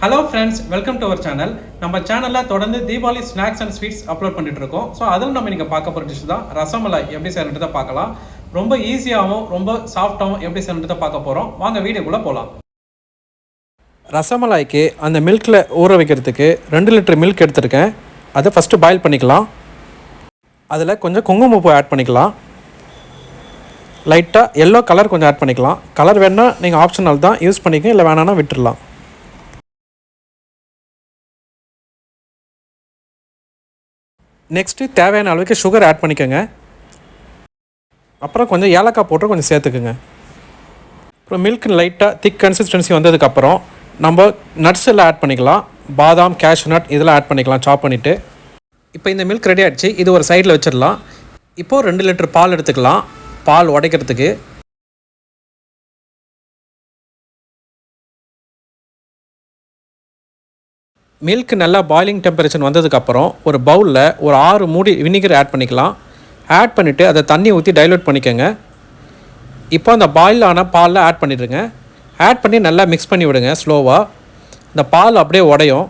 Hello friends, welcome to our channel. நம்ம சேனலில் தொடர்ந்து Deepavali snacks and sweets upload பண்ணிட்டு இருக்கோம். ஸோ அதில் நம்ம நீங்கள் பார்க்க போகிற டிஷ் தான் ரசமலாய். எப்படி செய்யறதை பார்க்கலாம். ரொம்ப ஈஸியாகவும் ரொம்ப சாஃப்டாகவும் எப்படி செய்யறதை பார்க்க போகிறோம். வாங்க வீடியோக்குள்ளே போகலாம். ரசமலாய்க்கு அந்த மில்கில் ஊற வைக்கிறதுக்கு 2 லிட்டர் மில்க் எடுத்துருக்கேன். அதை ஃபஸ்ட்டு பாயில் பண்ணிக்கலாம். அதில் கொஞ்சம் குங்குமப்பூ ஆட் பண்ணிக்கலாம். லைட்டாக எல்லோ கலர் கொஞ்சம் ஆட் பண்ணிக்கலாம். கலர் வேணால் நீங்கள் ஆப்ஷனல் தான், யூஸ் பண்ணிக்க, இல்லை வேணான்னா விட்டுடலாம். நெக்ஸ்ட்டு தேவையான அளவுக்கு சுகர் ஆட் பண்ணிக்கோங்க. அப்புறம் கொஞ்சம் ஏலக்காய் போட்டு கொஞ்சம் சேர்த்துக்குங்க. அப்புறம் மில்க் லைட்டாக திக் கன்சிஸ்டன்சி வந்ததுக்கப்புறம் நம்ம நட்ஸ் எல்லாம் ஆட் பண்ணிக்கலாம். பாதாம், கேஷ்யூ நட் இதெல்லாம் ஆட் பண்ணிக்கலாம் சாப் பண்ணிவிட்டு. இப்போ இந்த மில்க் ரெடி ஆகிடுச்சு. இது ஒரு சைடில் வச்சிடலாம். இப்போது 2 லிட்டர் பால் எடுத்துக்கலாம். பால் உடைக்கிறதுக்கு மில்க் நல்லா பாயிலிங் டெம்பரேச்சர் வந்ததுக்கப்புறம் ஒரு பவுலில் ஒரு 6 மூடி வினிகர் ஆட் பண்ணிக்கலாம். ஆட் பண்ணிவிட்டு அதை தண்ணி ஊற்றி டைலூட் பண்ணிக்கோங்க. இப்போ அந்த பாயில் ஆன பாலில் ஆட் பண்ணிவிடுங்க. ஆட் பண்ணி நல்லா மிக்ஸ் பண்ணி விடுங்க ஸ்லோவாக. இந்த பால் அப்படியே உடையும்.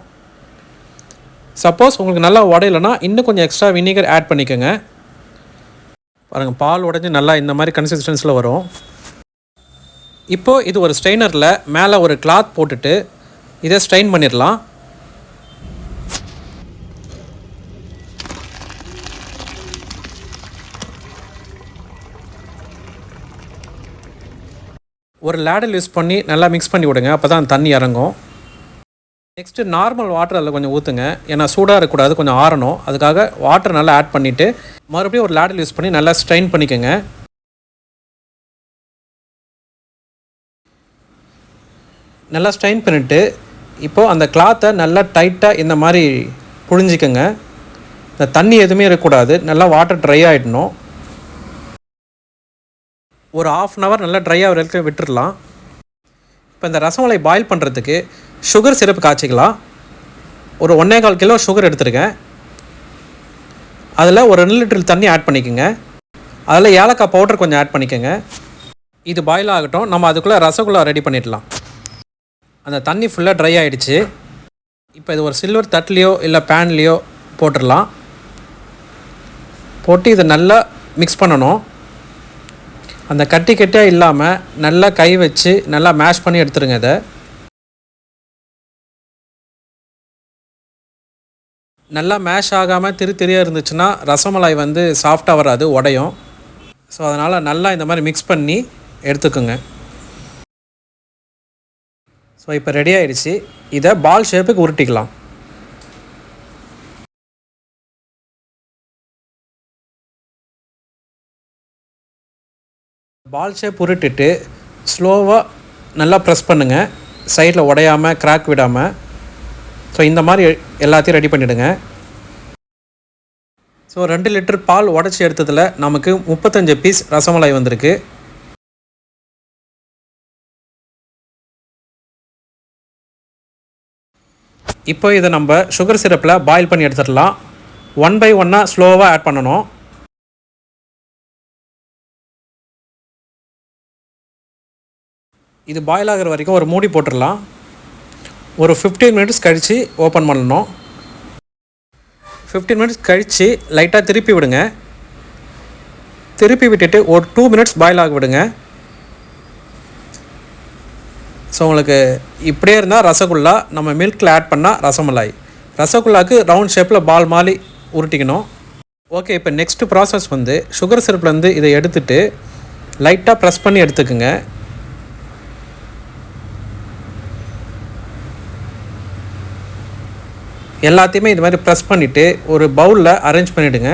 சப்போஸ் உங்களுக்கு நல்லா உடையலைன்னா இன்னும் கொஞ்சம் எக்ஸ்ட்ரா வினிகர் ஆட் பண்ணிக்கோங்க. பாருங்கள், பால் உடைஞ்சி நல்லா இந்த மாதிரி கன்சிஸ்டன்ஸில் வரும். இப்போது இது ஒரு ஸ்ட்ரெயினரில் மேலே ஒரு கிளாத் போட்டுட்டு இதை ஸ்ட்ரெயின் பண்ணிடலாம். ஒரு லேடல் யூஸ் பண்ணி நல்லா மிக்ஸ் பண்ணி விடுங்க. அப்போ தான் தண்ணி இறங்கும். நெக்ஸ்ட்டு நார்மல் வாட்டர் அதில் கொஞ்சம் ஊற்றுங்க. ஏன்னா சூடாக இருக்கக்கூடாது, கொஞ்சம் ஆறணும். அதுக்காக வாட்டர் நல்லா ஆட் பண்ணிவிட்டு மறுபடியும் ஒரு லேடல் யூஸ் பண்ணி நல்லா ஸ்ட்ரெயின் பண்ணிக்கோங்க. நல்லா ஸ்ட்ரெயின் பண்ணிவிட்டு இப்போது அந்த கிளாத்தை நல்லா டைட்டாக இந்த மாதிரி புழிஞ்சிக்கோங்க. இந்த தண்ணி எதுவுமே இருக்கக்கூடாது. நல்லா வாட்டர் ட்ரை ஆகிடணும். ஒரு 1/2 hour நல்லா ட்ரை ஆகிற வரைக்கும் விட்டுடலாம். இப்போ இந்த ரசமலை பாயில் பண்ணுறதுக்கு சுகர் சிரப்பு காய்ச்சிக்கலாம். ஒரு 1.25 கிலோ சுகர் எடுத்துருக்கேன். அதில் ஒரு 2 லிட்டர் தண்ணி ஆட் பண்ணிக்கோங்க. அதில் ஏலக்காய் பவுடர் கொஞ்சம் ஆட் பண்ணிக்கோங்க. இது பாயில் ஆகட்டும். நம்ம அதுக்குள்ளே ரசகுல்லா ரெடி பண்ணிடலாம். அந்த தண்ணி ஃபுல்லாக ட்ரை ஆகிடுச்சு. இப்போ இது ஒரு சில்வர் தட்லேயோ இல்லை பேன்லேயோ போட்டுடலாம். போட்டு இதை நல்லா மிக்ஸ் பண்ணணும். அந்த கட்டி கட்டியாக இல்லாமல் நல்லா கை வச்சு நல்லா மேஷ் பண்ணி எடுத்துருங்க. இதை நல்லா மேஷ் ஆகாமல் திரியாக இருந்துச்சுன்னா ரசமலாய் வந்து சாஃப்டாக வராது, உடையும். ஸோ அதனால் நல்லா இந்த மாதிரி மிக்ஸ் பண்ணி எடுத்துக்கோங்க. ஸோ இப்போ ரெடி ஆகிடுச்சு. இதை பால் ஷேப்புக்கு உருட்டிக்கலாம். பால் ஷேப் உருட்டிட்டு ஸ்லோவாக நல்லா ப்ரெஸ் பண்ணுங்கள். சைடில் உடையாமல் கிராக் விடாமல். ஸோ இந்த மாதிரி எல்லாத்தையும் ரெடி பண்ணிவிடுங்க. ஸோ 2 லிட்டர் பால் உடச்சி எடுத்ததில் நமக்கு 35 பீஸ் ரசமலாய் வந்திருக்கு. இப்போ இதை நம்ம சுகர் சிரப்பில் பாயில் பண்ணி எடுத்துடலாம். 1 by 1 ஸ்லோவாக ஆட் பண்ணணும். இது பாயில் ஆகிற வரைக்கும் ஒரு மூடி போட்டுடலாம். ஒரு 15 மினிட்ஸ் கழித்து ஓப்பன் பண்ணணும். 15 மினிட்ஸ் கழித்து லைட்டாக திருப்பி விடுங்க. திருப்பி விட்டுட்டு ஒரு 2 மினிட்ஸ் பாயில் ஆக விடுங்க. ஸோ உங்களுக்கு இப்படியே இருந்தால் ரசகுல்லா, நம்ம மில்கில் ஆட் பண்ணால் ரசமலாய். ரசகுல்லாவுக்கு ரவுண்ட் ஷேப்பில் பால் மாதிரி உருட்டிக்கணும். ஓகே, இப்போ நெக்ஸ்ட்டு ப்ராசஸ் வந்து சுகர் சிரப்லேருந்து இதை எடுத்துகிட்டு லைட்டாக ப்ரெஸ் பண்ணி எடுத்துக்குங்க. எல்லாத்தையுமே இது மாதிரி ப்ரெஸ் பண்ணிவிட்டு ஒரு பவுலில் அரேஞ்ச் பண்ணிவிடுங்க.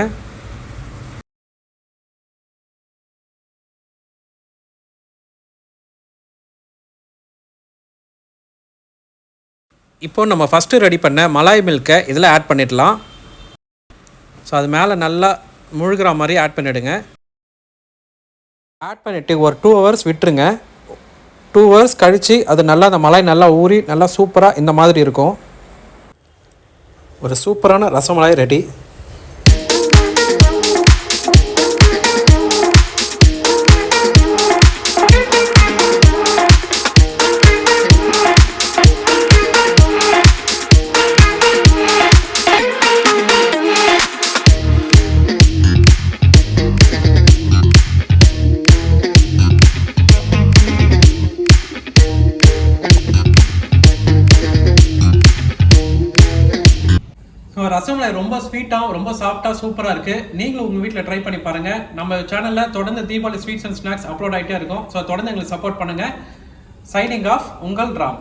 இப்போது நம்ம ஃபஸ்ட்டு ரெடி பண்ண மலாய் மில்கை இதில் ஆட் பண்ணிடலாம். ஸோ அது மேலே நல்லா முழுகிற மாதிரி ஆட் பண்ணிவிடுங்க. ஆட் பண்ணிவிட்டு ஒரு 2 hours விட்டுருங்க. 2 hours கழித்து அது நல்லா அந்த மலாய் நல்லா ஊறி நல்லா சூப்பராக இந்த மாதிரி இருக்கும். ஒரு சூப்பரான ரசமலாய் ரெடி. ரசமலை ரொம்ப ஸ்வீட்டாக ரொம்ப சாஃப்டாக சூப்பராக இருக்குது. நீங்களும் உங்கள் வீட்டில் ட்ரை பண்ணி பாருங்கள். நம்ம சேனலில் தொடர்ந்து Deepavali sweets and snacks upload ஆகிட்டே இருக்கும். ஸோ தொடர்ந்து எங்களுக்கு சப்போர்ட் பண்ணுங்கள். சைனிங் ஆஃப், உங்கள் ராம்.